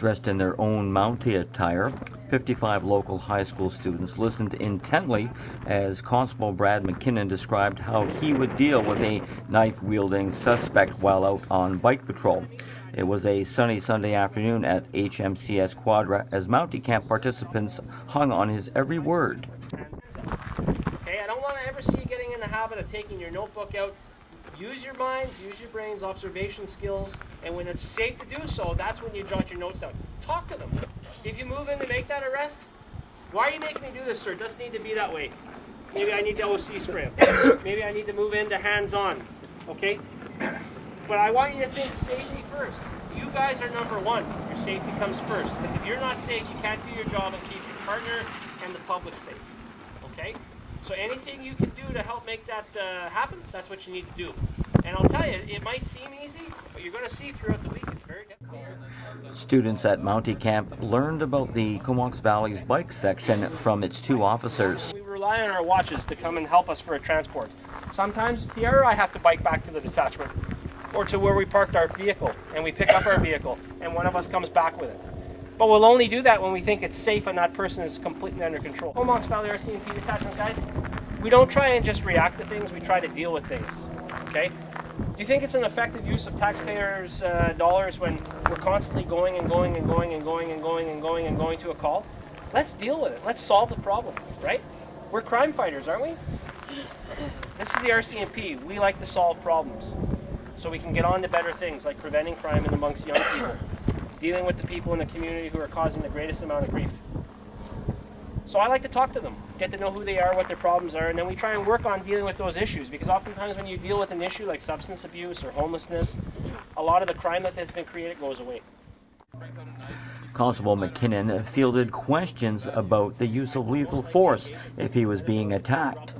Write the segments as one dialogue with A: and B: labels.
A: Dressed in their own Mountie attire, 55 local high school students listened intently as Constable Brad McKinnon described how he would deal with a knife-wielding suspect while out on bike patrol. It was a sunny Sunday afternoon at HMCS Quadra as Mountie Camp participants hung on his every word.
B: Okay, I don't want to ever see you getting in the habit of taking your notebook out. Use your minds, use your brains, observation skills, and when it's safe to do so, that's when you jot your notes down. Talk to them. If you move in to make that arrest, why are you making me do this, sir? It doesn't need to be that way. Maybe I need the OC spray. Maybe I need to move into hands-on, okay? But I want you to think safety first. You guys are number one. Your safety comes first. Because if you're not safe, you can't do your job and keep your partner and the public safe, okay? So anything you can do to help make that happen, that's what you need to do. And I'll tell you, it might seem easy, but you're going to see throughout the week it's very difficult.
A: Students at Mountie Camp learned about the Comox Valley's bike section from its two officers.
B: We rely on our watches to come and help us for a transport. Sometimes Pierre or I have to bike back to the detachment or to where we parked our vehicle, and we pick up our vehicle, and one of us comes back with it. But we'll only do that when we think it's safe and that person is completely under control. Comox Valley RCMP detachment, guys, we don't try and just react to things, we try to deal with things, okay? Do you think it's an effective use of taxpayers' dollars when we're constantly going and going and going and going and going and going and going to a call? Let's deal with it, let's solve the problem, right? We're crime fighters, aren't we? This is the RCMP, we like to solve problems so we can get on to better things like preventing crime in amongst young people. Dealing with the people in the community who are causing the greatest amount of grief. So I like to talk to them, get to know who they are, what their problems are, and then we try and work on dealing with those issues, because oftentimes when you deal with an issue like substance abuse or homelessness, a lot of the crime that has been created goes away.
A: Constable McKinnon fielded questions about the use of lethal force if he was being attacked.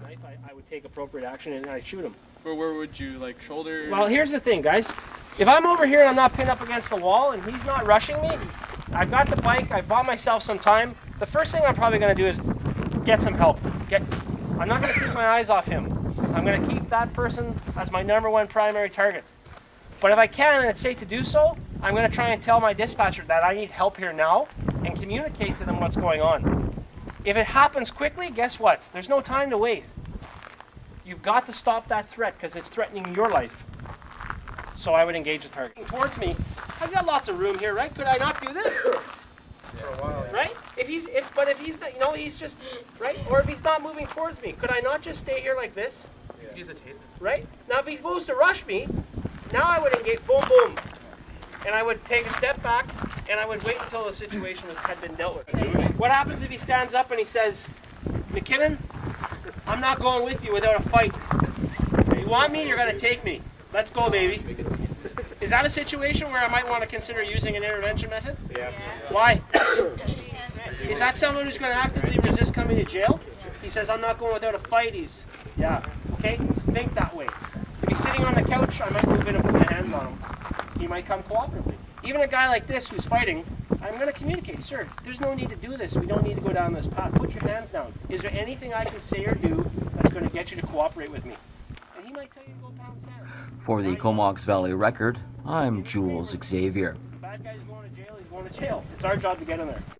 B: I would take appropriate action and I'd shoot him.
C: But where would you, like, shoulder?
B: Well, here's the thing, guys. If I'm over here and I'm not pinned up against the wall and he's not rushing me, I've got the bike, I've bought myself some time, the first thing I'm probably going to do is get some help. I'm not going to keep my eyes off him. I'm going to keep that person as my #1 primary target. But if I can and it's safe to do so, I'm going to try and tell my dispatcher that I need help here now and communicate to them what's going on. If it happens quickly, guess what? There's no time to wait. You've got to stop that threat because it's threatening your life. So I would engage the target. Towards me, I've got lots of room here, right? Could I not do this?
C: For a while, yeah.
B: Right? If he's not, you know, he's just, right? Or if he's not moving towards me, could I not just stay here like this?
C: Yeah. Use a taser. Right?
B: Now if he goes to rush me, now I would engage, boom, boom. And I would take a step back and I would wait until the situation had been dealt with. What happens if he stands up and he says, McKinnon, I'm not going with you without a fight. You want me, you're going to take me. Let's go, baby. Is that a situation where I might want to consider using an intervention method?
C: Yeah.
B: Why? Is that someone who's going to actively resist coming to jail? He says, I'm not going without a fight. Yeah. Okay? Think that way. If he's sitting on the couch, I might move in and put my hands on him. He might come cooperatively. Even a guy like this who's fighting, I'm going to communicate, sir, there's no need to do this. We don't need to go down this path. Put your hands down. Is there anything I can say or do that's going to get you to cooperate with me? And he might tell you to go pound sand.
A: For the Comox Valley Record, I'm Jules Xavier.
B: The bad guy's going to jail, he's going to jail. It's our job to get him there.